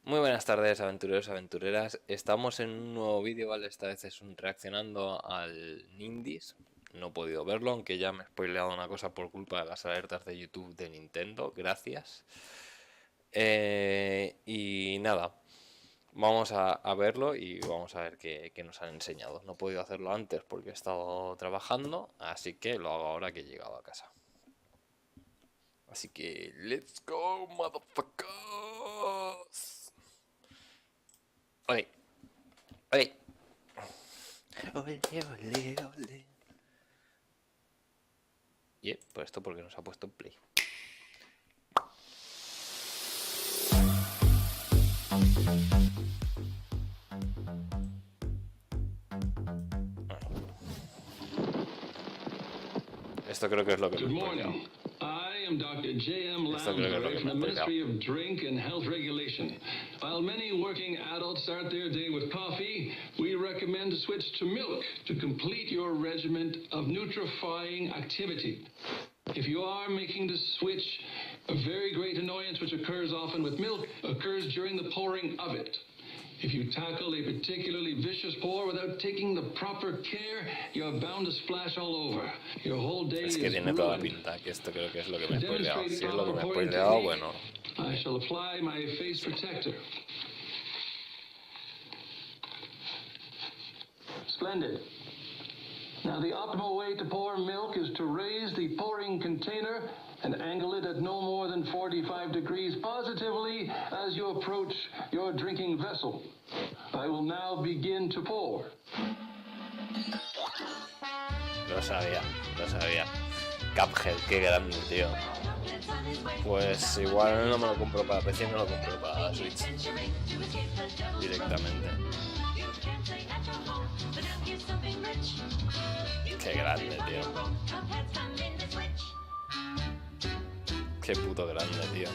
Muy buenas tardes, aventureros, aventureras. Estamos en un nuevo vídeo, ¿vale? Esta vez es un reaccionando al Nindies. No he podido verlo, aunque ya me he spoileado una cosa por culpa de las alertas de YouTube de Nintendo. Gracias. Y nada, vamos a verlo y vamos a ver qué nos han enseñado. No he podido hacerlo antes porque he estado trabajando, así que lo hago ahora que he llegado a casa. Así que, let's go, motherfuckers. Ok. Ok. Ole, ole, ole. Y por esto porque nos ha puesto en play. Esto creo que es lo que me he spoileado. I am Dr. J.M. Lounsbury from the Ministry of Drink and Health Regulation. While many working adults start their day with coffee, we recommend to switch to milk to complete your regimen of nutrifying activity. If you are making the switch, a very great annoyance which occurs often with milk occurs during the pouring of it. If you tackle a particularly vicious pour without taking the proper care, you're bound to splash all over. Your whole day Es que is tiene toda la ruined. pinta, que esto creo que es lo que me he spoileado. Si es lo que me he spoileado, bueno. I shall apply my face protector. Splendid. Now the optimal way to pour milk is to raise the pouring container and angle it at no more than 45 degrees positively as you approach your drinking vessel. I will now begin to pour. Lo sabía, lo sabía. Cuphead, qué grande, tío. Pues igual no me lo compro para PC, me lo compro para Switch. Directamente. Qué grande, tío. Qué puto grande, tío.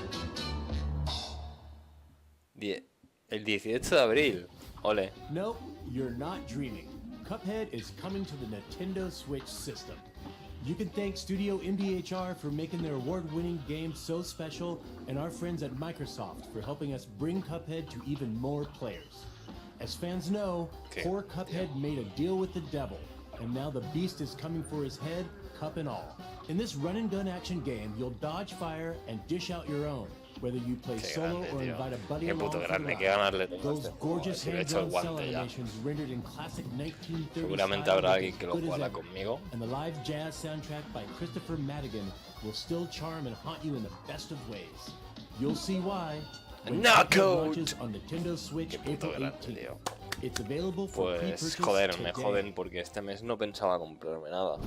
El 18 de abril. Ole. No, you're not dreaming. Cuphead is coming to the Nintendo Switch system. You can thank Studio MDHR for making their award-winning game so special, and our friends at Microsoft for helping us bring Cuphead to even more players. As fans know, poor Cuphead made a deal with the devil, and now the beast is coming for his head, cup and all. In this run-and-gun action game, you'll dodge fire and dish out your own, whether you play solo or invite a buddy along for the ride. Those gorgeous hand-drawn cell animations rendered in classic 1930s Seguramente habrá alguien que lo jugará conmigo. and the live jazz soundtrack by Christopher Madigan will still charm and haunt you in the best of ways. You'll see why when Cuphead launches on Nintendo Switch April 18th. It's available for Pues joder, me joden porque este mes no pensaba comprarme nada.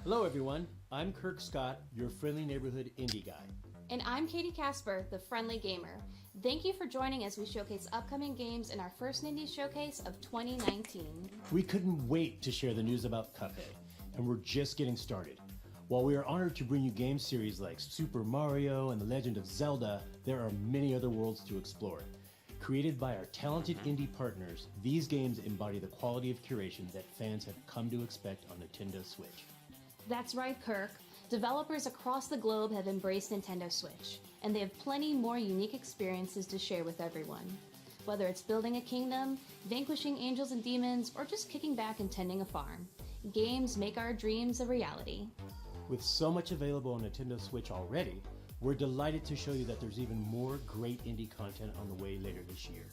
Hello everyone, I'm Kirk Scott, your friendly neighborhood indie guy. And I'm Katie Casper, the Friendly Gamer. Thank you for joining as we showcase upcoming games in our first Nindies showcase of 2019. We couldn't wait to share the news about Cuphead, and we're just getting started. While we are honored to bring you game series like Super Mario and The Legend of Zelda, there are many other worlds to explore. Created by our talented indie partners, these games embody the quality of curation that fans have come to expect on Nintendo Switch. That's right, Kirk. Developers across the globe have embraced Nintendo Switch, and they have plenty more unique experiences to share with everyone. Whether it's building a kingdom, vanquishing angels and demons, or just kicking back and tending a farm, games make our dreams a reality. With so much available on Nintendo Switch already, we're delighted to show you that there's even more great indie content on the way later this year.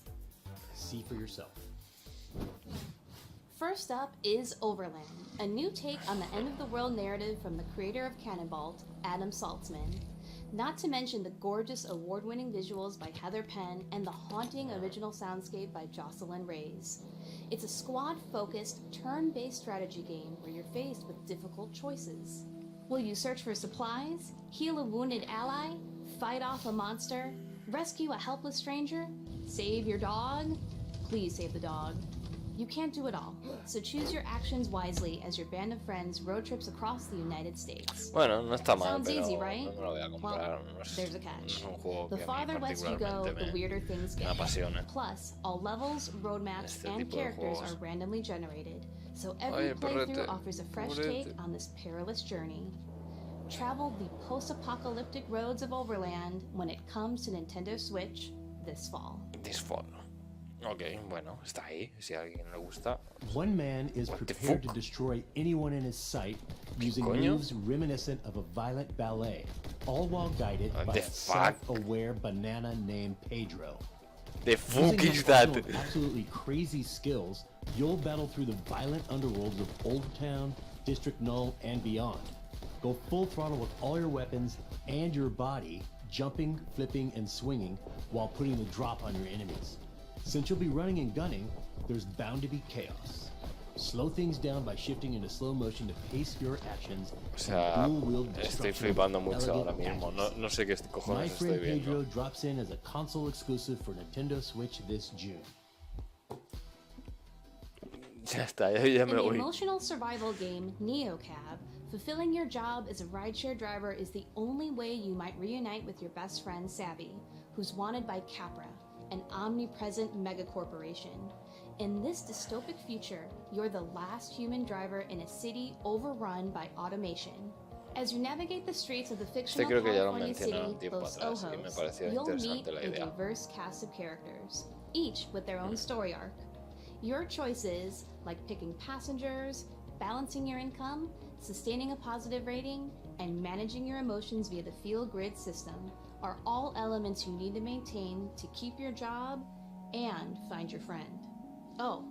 See for yourself. First up is Overland, a new take on the end-of-the-world narrative from the creator of Cannonball, Adam Saltzman. Not to mention the gorgeous award-winning visuals by Heather Penn and the haunting original soundscape by Jocelyn Reyes. It's a squad-focused, turn-based strategy game where you're faced with difficult choices. Will you search for supplies, heal a wounded ally, fight off a monster, rescue a helpless stranger, save your dog? Please save the dog. You can't do it all, so choose your actions wisely as your band of friends road trips across the United States. Bueno, no está mal, Sounds pero easy, right? no me lo voy a comprar. Well, No es, there's a no catch. es un juego The que a mí farther west you go, the particularmente weirder things me get. apasiona. Plus, all levels, roadmaps, Este and tipo de characters juegos. are randomly generated, so every Oye, playthrough perrete, offers a fresh perrete. take on this perilous journey. Travel the post-apocalyptic roads of Overland when it comes to Nintendo Switch this fall. This fall. Ok, bueno, está ahí. Si a alguien le gusta. One man is prepared to destroy anyone in his sight using moves reminiscent of a violent ballet, all while guided by a self-aware banana named Pedro. The fuck is that? Using absolutely crazy skills, you'll battle through the violent underworlds of Old Town, District Null, and beyond. Go full throttle with all your weapons and your body, jumping, flipping, and swinging while putting the drop on your enemies. Since you'll be running and gunning, there's bound to be chaos. Slow things down by shifting into slow motion to pace your actions. O sea, estoy flipando mucho ahora mismo. No sé qué cojones estoy viendo. Pedro drops in as a console exclusive for Nintendo Switch this June. Ya está, ya me In the voy. emotional survival game NeoCab, fulfilling your job as a rideshare driver is the only way you might reunite with your best friend Sabby, who's wanted by Capra, an omnipresent megacorporation. In this dystopic future, you're the last human driver in a city overrun by automation. As you navigate the streets of the fictional California city, Los Ojos, you'll meet a diverse cast of characters, each with their own story arc. Your choices, like picking passengers, balancing your income, sustaining a positive rating, and managing your emotions via the Feel Grid system, are all elements you need to maintain to keep your job and find your friend. Oh,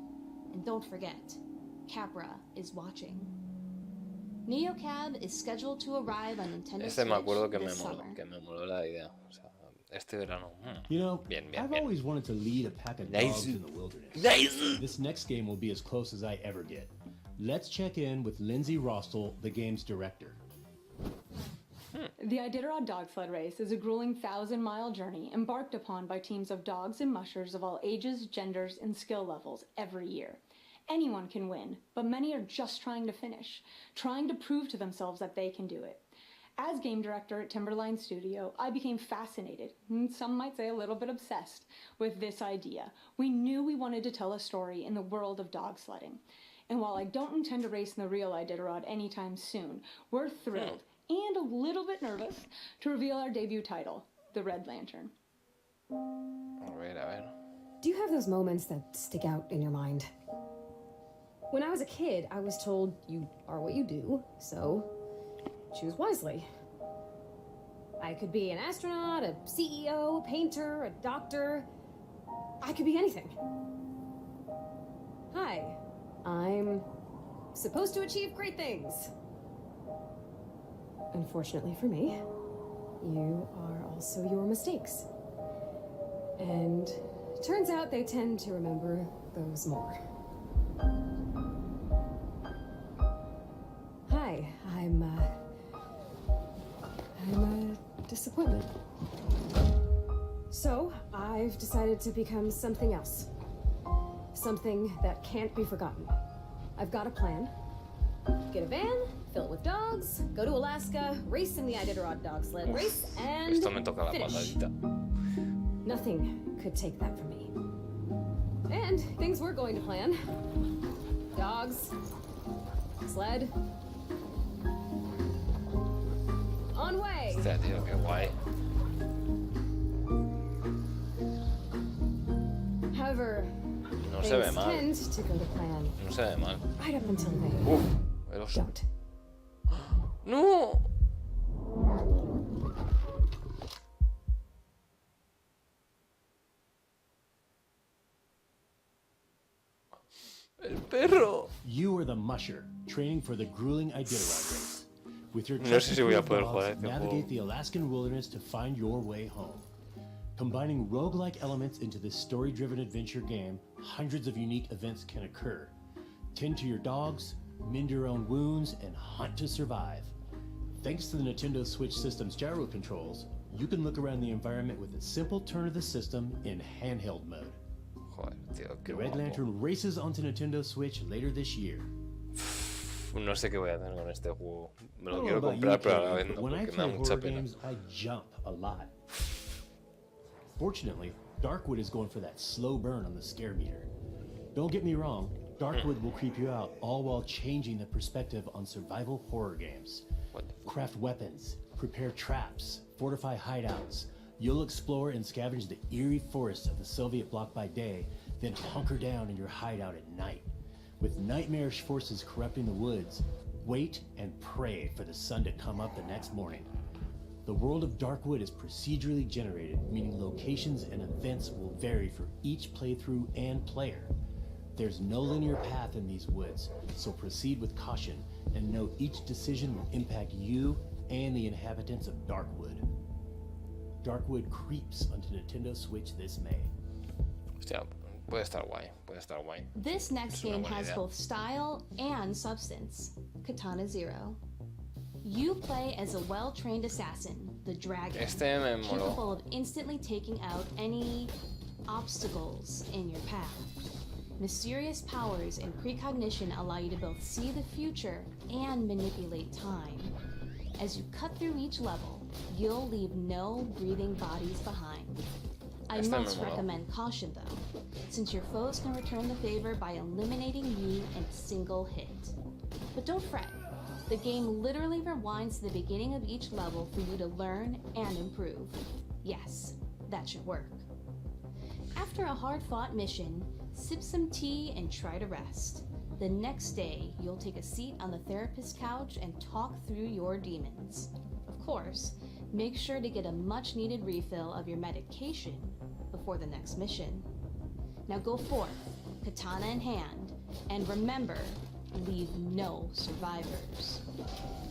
and don't forget, Capra is watching. NeoCab is scheduled to arrive on Nintendo Switch me acuerdo que this summer. me moló la idea. O sea, este verano. You know, I've always wanted to lead a pack of dogs in the wilderness. This next game will be as close as I ever get. Let's check in with Lindsay Rostel, the game's director. The Iditarod Dog Sled Race is a grueling 1,000-mile journey embarked upon by teams of dogs and mushers of all ages, genders, and skill levels every year. Anyone can win, but many are just trying to finish, trying to prove to themselves that they can do it. As game director at Timberline Studio, I became fascinated, and some might say a little bit obsessed, with this idea. We knew we wanted to tell a story in the world of dog sledding. And while I don't intend to race in the real Iditarod anytime soon, we're thrilled and a little bit nervous to reveal our debut title, The Red Lantern. A ver. Do you have those moments that stick out in your mind? When I was a kid, I was told you are what you do, so choose wisely. I could be an astronaut, a CEO, a painter, a doctor. I could be anything. Hi, I'm supposed to achieve great things. Unfortunately for me, you are also your mistakes. And turns out they tend to remember those more. Hi, I'm a disappointment. So, I've decided to become something else. Something that can't be forgotten. I've got a plan. Get a van, fill it with dogs, go to Alaska, race in the Iditarod dog sled race, and Esto me toca la finish. patadita. Nothing could take that from me. And things we're going to plan. Dogs, sled, on way. Hostia, tío, qué guay. However, No se ve things mal. tend to go to plan No se ve mal. right up until they El oso. don't. ¡No! El perro. You are the musher, training for the grueling Iditarod race. With your No sé si voy a poder dogs, jugar a este navigate juego. the Alaskan wilderness to find your way home. Combining roguelike elements into this story-driven adventure game, hundreds of unique events can occur. Tend to your dogs, mend your own wounds, and hunt to survive. Thanks to the Nintendo Switch system's gyro controls, you can look around the environment with a simple turn of the system in handheld mode. Joder, tío, qué The Red guapo. Lantern races onto Nintendo Switch later this year. No sé qué voy a hacer con este juego. Me I lo don't quiero know about comprar, you, pero a la Kate, vez but no, when I porque me play da mucha horror pena. games, I jump a lot. Fortunately, Darkwood is going for that slow burn on the scare meter. Don't get me wrong, Darkwood will creep you out, all while changing the perspective on survival horror games. What the fuck? Craft weapons, prepare traps, fortify hideouts, You'll explore and scavenge the eerie forests of the Soviet bloc by day, then hunker down in your hideout at night. With nightmarish forces corrupting the woods, wait and pray for the sun to come up the next morning. The world of Darkwood is procedurally generated, meaning locations and events will vary for each playthrough and player. There's no linear path in these woods, so proceed with caution and know each decision will impact you and the inhabitants of Darkwood. Darkwood creeps onto Nintendo Switch this May. Hostia, puede estar guay, puede estar guay. This next game has idea. both style and substance. Katana Zero. You play as a well-trained assassin, the Dragon, Este me moló. capable of instantly taking out any obstacles in your path. Mysterious powers and precognition allow you to both see the future and manipulate time. As you cut through each level, you'll leave no breathing bodies behind. I Este me must moló. recommend caution though, since your foes can return the favor by eliminating you in a single hit. But don't fret, the game literally rewinds to the beginning of each level for you to learn and improve. Yes, that should work. After a hard-fought mission, sip some tea and try to rest. The next day, you'll take a seat on the therapist's couch and talk through your demons. Of course, make sure to get a much-needed refill of your medication before the next mission. Now go forth, katana in hand, and remember, leave no survivors.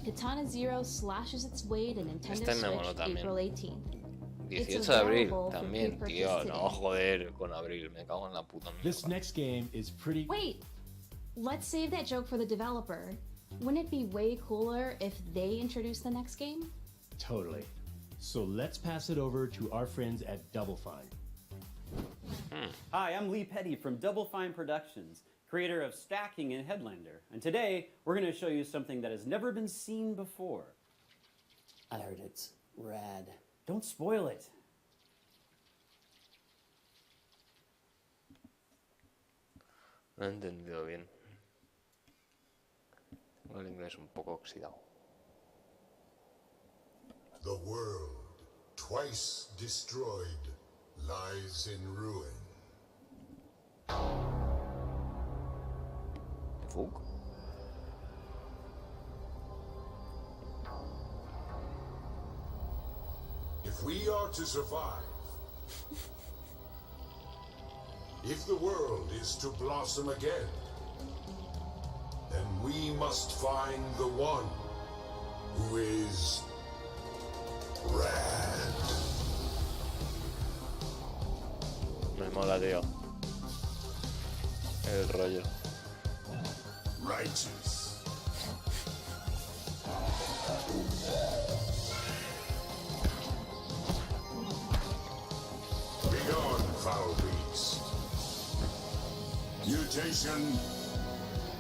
Katana Zero slashes its way to Nintendo Este me moló Switch también. April 18th. 18 It's de abril available for también, pre-purchase tío. No, today. joder, con abril. Me cago en la puta This mierda. next game is pretty... Wait, let's save that joke for the developer. Wouldn't it be way cooler if they introduced the next game? Totally. So let's pass it over to our friends at Double Fine. Hi, I'm Lee Petty from Double Fine Productions, creator of Stacking and Headlander, and today we're going to show you something that has never been seen before. I heard it's rad. Don't spoil it. No he entendido bien. Tengo el inglés un poco oxidado. The world, twice destroyed, lies in ruin. ¿Fuck? If we are to survive, if the world is to blossom again, then we must find the one who is rad. Me mola, tío. El rollo. Righteous. Begone, foul beast. Mutation.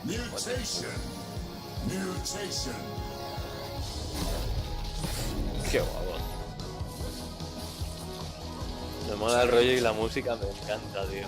Mutation. Mutation. Qué guapo. Me mola el rollo y la música me encanta, tío.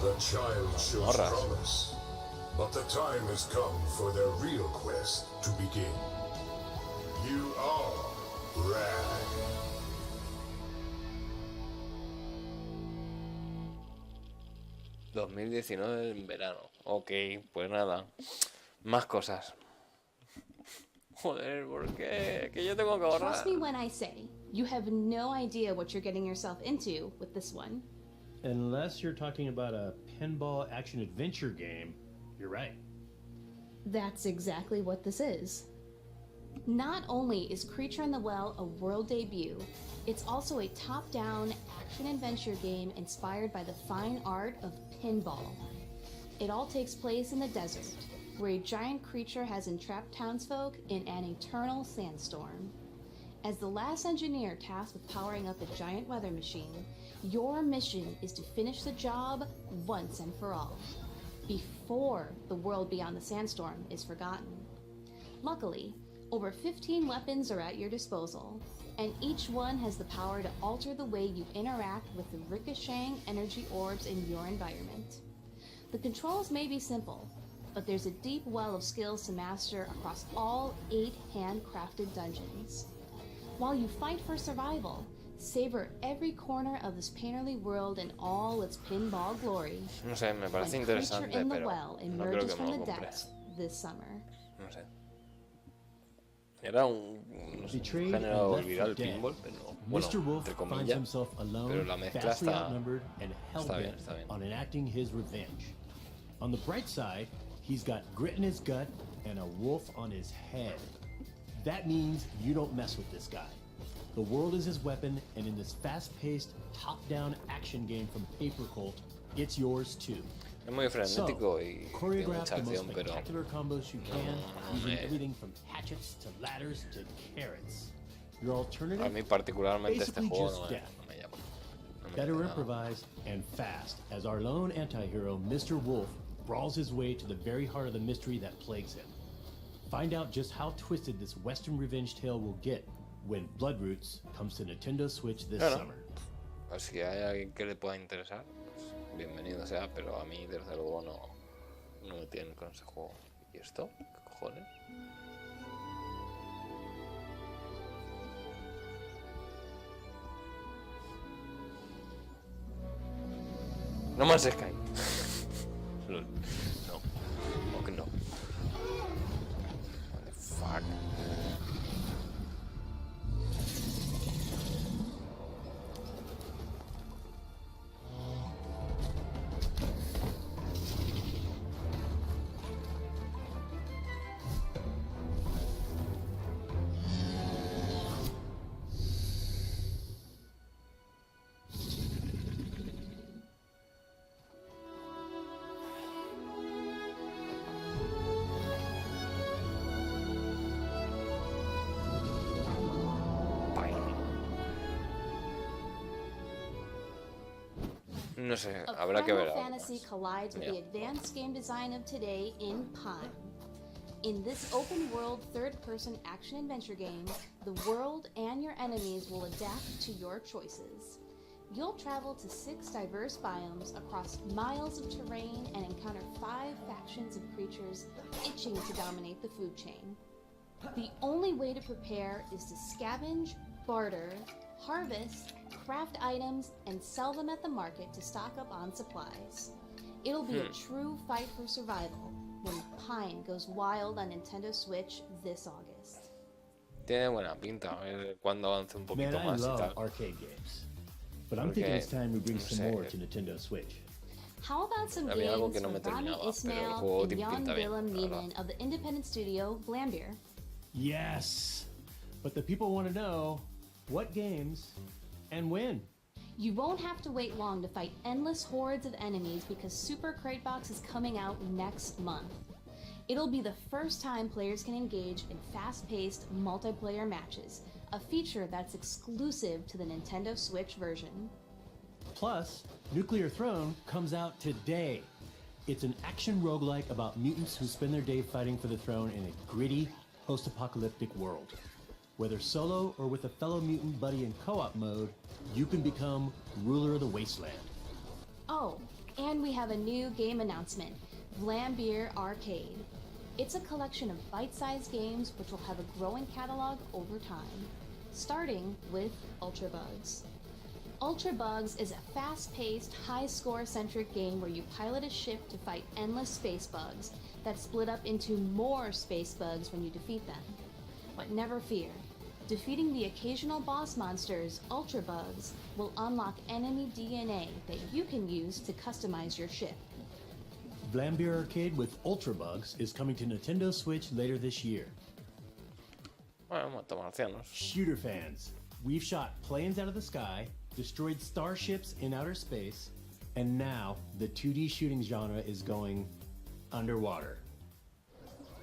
The child shows Morras. promise, but the time has come for their real quest to begin. You are rad. ...2019 en verano. Ok, pues nada. Más cosas. Joder, ¿por qué? Que yo tengo que ahorrar. Trust me when I say, you have no idea what you're getting yourself into with this one. Unless you're talking about a pinball action-adventure game, you're right. That's exactly what this is. Not only is Creature in the Well a world debut, it's also a top-down action-adventure game inspired by the fine art of pinball. It all takes place in the desert, where a giant creature has entrapped townsfolk in an eternal sandstorm. As the last engineer tasked with powering up a giant weather machine, Your mission is to finish the job once and for all, before the world beyond the sandstorm is forgotten. Luckily, over 15 weapons are at your disposal, and each one has the power to alter the way you interact with the ricocheting energy orbs in your environment. The controls may be simple, but there's a deep well of skills to master across all 8 handcrafted dungeons. While you fight for survival, savor every corner of this painterly world in all its pinball glory. No sé, me parece When interesante, Creature in the pero Well no creo emerges que from me the lo compre. depths this summer. No sé. Era un, no sé, un Betrayed and género left olvidado for el dead, pinball, pero bueno, Mr. Wolf entre finds comillas. himself alone, pero la mezcla vastly está- outnumbered, and está bien, hell-bent está bien. on enacting his revenge. On the bright side, he's got grit in his gut and a wolf on his head. That means you don't mess with this guy. The world is his weapon, and in this fast-paced, top-down action game from Paper Cult, it's yours too. Es muy So, frenético y tiene choreograph mucha the most acción, pero spectacular combos you can, no using me- everything from hatchets to ladders to carrots. Your a alternative? mí particularmente este Basically juego just no death. me llama. No me Better dice nada. improvise and fast, as our lone anti-hero, Mr. Wolf, brawls his way to the very heart of the mystery that plagues him. Find out just how twisted this Western revenge tale will get when Bloodroots comes to Nintendo Switch this Claro. summer. Pues si hay alguien que le pueda interesar, pues bienvenido sea, pero a mí desde luego no me tienen con ese juego. ¿Y esto? ¿Qué cojones? No más Sky. Lol. No. O que no. What the fuck. No sé, A habrá que ver Final algo Fantasy más. collides with Yeah. the advanced game design of today in Pine. In this open-world third-person action-adventure game, the world and your enemies will adapt to your choices. You'll travel to 6 diverse biomes across miles of terrain and encounter 5 factions of creatures itching to dominate the food chain. The only way to prepare is to scavenge, barter, harvest, craft items, and sell them at the market to stock up on supplies. It'll be a true fight for survival when Pine goes wild on Nintendo Switch this August. Tiene buena pinta, a ver cuándo avance un Man, poquito I más y love tal. arcade games. But I'm Porque, thinking it's time we bring no some sé. more to Nintendo Switch. How about some Había algo games que no me from Rami terminaba, pero el Ismail juego and pinta Jan bien, Willem la verdad. Neiman of the independent studio Blambeer? Yes! But the people want to know what games and when. You won't have to wait long to fight endless hordes of enemies because Super Crate Box is coming out next month. It'll be the first time players can engage in fast-paced multiplayer matches, a feature that's exclusive to the Nintendo Switch version. Plus, Nuclear Throne comes out today. It's an action roguelike about mutants who spend their day fighting for the throne in a gritty, post-apocalyptic world. Whether solo or with a fellow mutant buddy in co-op mode, you can become ruler of the wasteland. Oh, and we have a new game announcement, Blambeer Arcade. It's a collection of bite-sized games which will have a growing catalog over time, starting with Ultra Bugs. Ultra Bugs is a fast-paced, high-score-centric game where you pilot a ship to fight endless space bugs that split up into more space bugs when you defeat them. But never fear, defeating the occasional boss monsters, Ultra Bugs, will unlock enemy DNA that you can use to customize your ship. Blambeer Arcade with Ultra Bugs is coming to Nintendo Switch later this year. Bueno, matamarcianos. Shooter fans, we've shot planes out of the sky, destroyed starships in outer space, and now the 2D shooting genre is going underwater.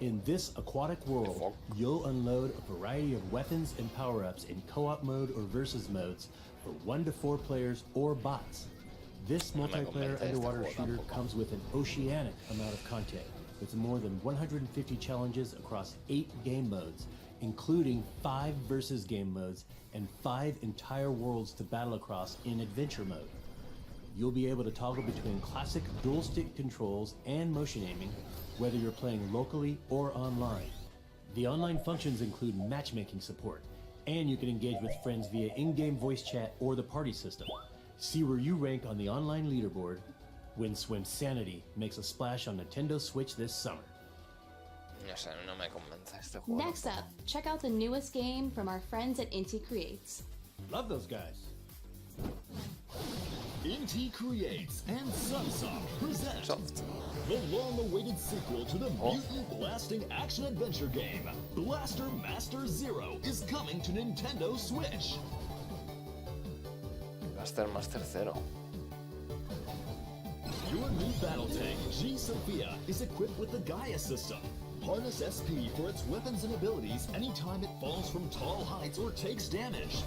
In this aquatic world, you'll unload a variety of weapons and power-ups in co-op mode or versus modes for 1 to 4 players or bots. This multiplayer underwater shooter comes with an oceanic amount of content, with more than 150 challenges across 8 game modes, including 5 versus game modes and 5 entire worlds to battle across in adventure mode. You'll be able to toggle between classic dual stick controls and motion aiming, whether you're playing locally or online. The online functions include matchmaking support, and you can engage with friends via in-game voice chat or the party system. See where you rank on the online leaderboard when YoheiSanada makes a splash on Nintendo Switch this summer. No sé, no me convence este juego. Next up, check out the newest game from our friends at Inti Creates. Love those guys. Inti Creates and Sunsoft present the long-awaited sequel to the mutant-blasting action-adventure game, Blaster Master Zero, is coming to Nintendo Switch. Blaster Master Zero. Your new battle tank, G. Sophia, is equipped with the Gaia system. Harness SP for its weapons and abilities anytime it falls from tall heights or takes damage.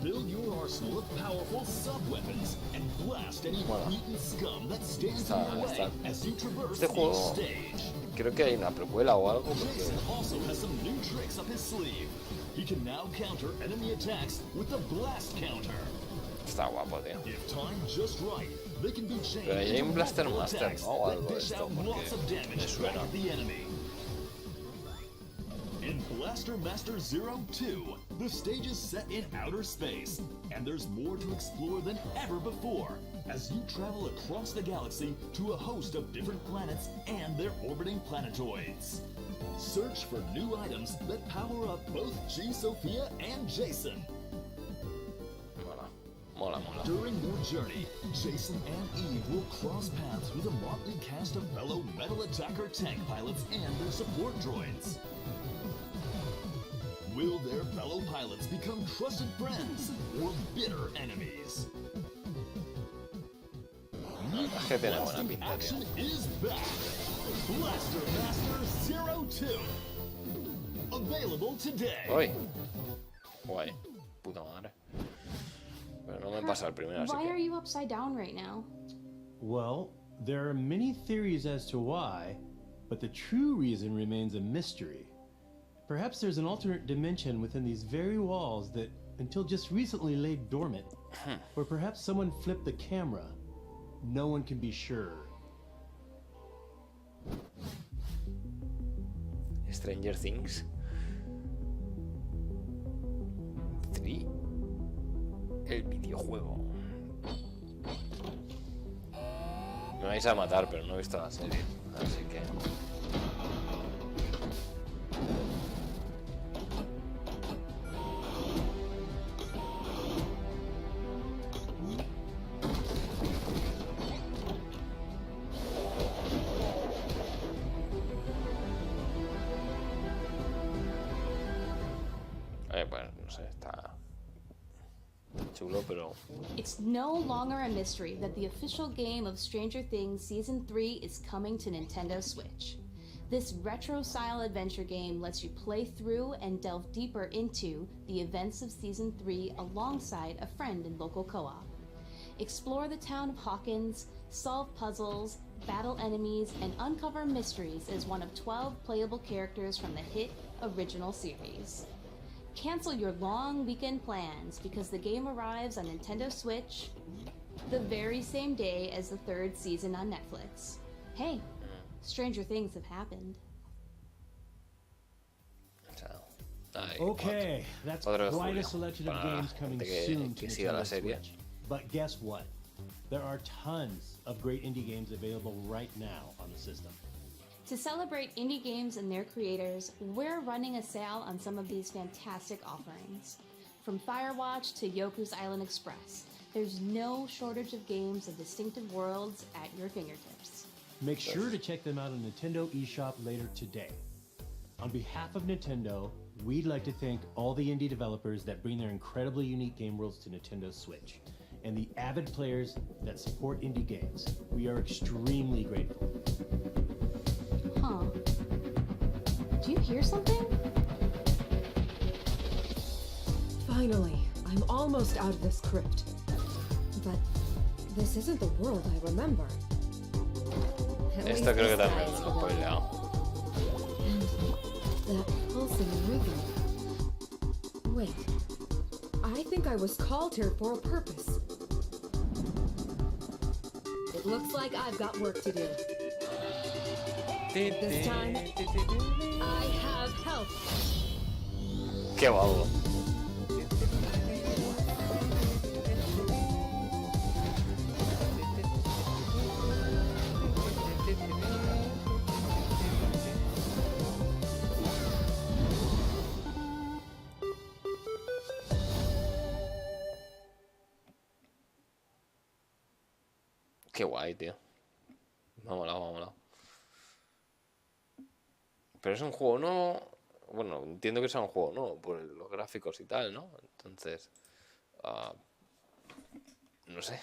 Build your arsenal of powerful sub-weapons and blast any mutant scum that stands in your way as you traverse each stage. Creo que hay una precuela o algo. Jason also has some new tricks up his sleeve. He can now counter enemy attacks with the blast counter. Está guapo, tío. If timed just right, they can be changed Pero hay un into Blaster multiple Master, attacks ¿no? O that algo de dish esto, out lots of porque me damage suena. back at the enemy. In Blaster Master Zero 2, the stage is set in outer space, and there's more to explore than ever before as you travel across the galaxy to a host of different planets and their orbiting planetoids. Search for new items that power up both G. Sophia and Jason. Mola. During your journey, Jason and Eve will cross paths with a motley cast of fellow metal attacker tank pilots and their support droids. Will their fellow pilots become trusted friends or bitter enemies? Que tiene buena pinta, Action tío. is back! Blaster Master Zero 2! Available today! Uy. Guay. Puta madre. Pero no me pasa el primero, así Why are que... you upside down right now? Well, there are many theories as to why, but the true reason remains a mystery. Perhaps there's an alternate dimension within these very walls that, until just recently, lay dormant. Or perhaps someone flipped the camera. No one can be sure. Stranger Things 3. El videojuego. Me vais a matar, pero no he visto la serie, así que... Bueno, no sé, está chulo, pero... It's no longer a mystery that the official game of Stranger Things Season 3 is coming to Nintendo Switch. This retro-style adventure game lets you play through and delve deeper into the events of Season 3 alongside a friend in local co-op. Explore the town of Hawkins, solve puzzles, battle enemies, and uncover mysteries as one of 12 playable characters from the hit original series. Cancel your long weekend plans because the game arrives on Nintendo Switch the very same day as the 3rd season on Netflix. Hey, stranger things have happened. Okay, that's quite a selection of games coming soon to Nintendo Switch. But guess what? There are tons of great indie games available right now on the system. To celebrate indie games and their creators, we're running a sale on some of these fantastic offerings. From Firewatch to Yoku's Island Express, there's no shortage of games of distinctive worlds at your fingertips. Make sure to check them out on Nintendo eShop later today. On behalf of Nintendo, we'd like to thank all the indie developers that bring their incredibly unique game worlds to Nintendo Switch, and the avid players that support indie games. We are extremely grateful. Huh. Do you hear something? Finally, I'm almost out of this crypt. But this isn't the world I remember. At least Esto creo que this también guy me is lo he spoileado. And that pulsing rhythm. Wait. I think I was called here for a purpose. It looks like I've got work to do. This time, I have help. Qué guapo. Qué guay, tío. Me ha molado, me ha molado. Pero es un juego nuevo. Bueno, entiendo que sea un juego nuevo por los gráficos y tal, ¿no? Entonces, no sé.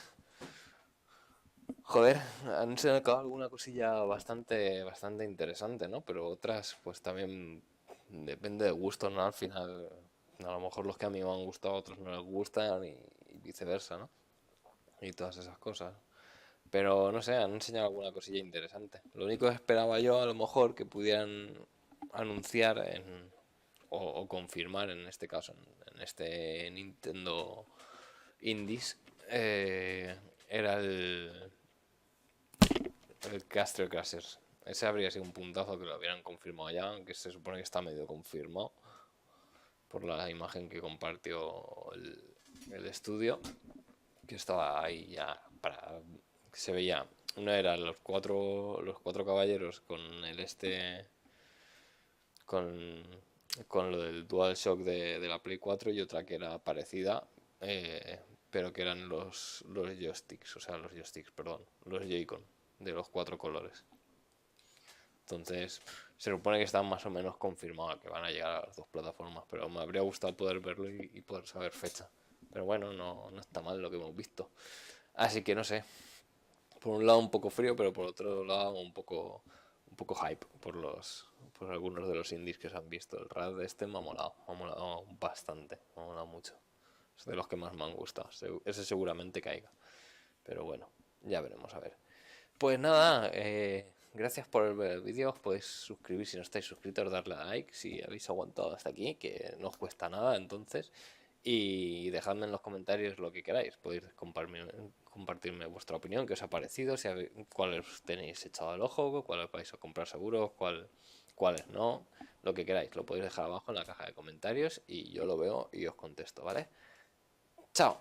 Joder, han sacado alguna cosilla bastante interesante, ¿no? Pero otras, pues también depende de gustos, ¿no? Al final, a lo mejor los que a mí me han gustado, a otros no les gustan y viceversa, ¿no? Y todas esas cosas. Pero no sé, han enseñado alguna cosilla interesante. Lo único que esperaba yo, a lo mejor, que pudieran anunciar o confirmar, en este caso, en este Nintendo Indies, era el Castle Crashers. Ese habría sido un puntazo que lo hubieran confirmado ya, aunque se supone que está medio confirmado por la imagen que compartió el estudio, que estaba ahí ya para... Se veía, uno era los cuatro caballeros con el con lo del DualShock de la Play 4 y otra que era parecida, pero que eran los joysticks, o sea, los joysticks, perdón, los Joy-Con de los 4 colores. Entonces, se supone que están más o menos confirmados que van a llegar a las dos plataformas, pero me habría gustado poder verlo y poder saber fecha. Pero bueno, no está mal lo que hemos visto. Así que no sé. Por un lado un poco frío, pero por otro lado un poco hype por algunos de los indies que se han visto. El RAD de este me ha molado bastante, me ha molado mucho. Es de los que más me han gustado. Ese seguramente caiga. Pero bueno, ya veremos a ver. Pues nada, gracias por ver el vídeo. Os podéis suscribir si no estáis suscritos, darle a like si habéis aguantado hasta aquí, que no os cuesta nada entonces. Y dejadme en los comentarios lo que queráis. Podéis compartirme vuestra opinión, qué os ha parecido, si cuáles tenéis echado al ojo, cuáles vais a comprar seguros, cuáles no, lo que queráis. Lo podéis dejar abajo en la caja de comentarios y yo lo veo y os contesto, ¿vale? Chao.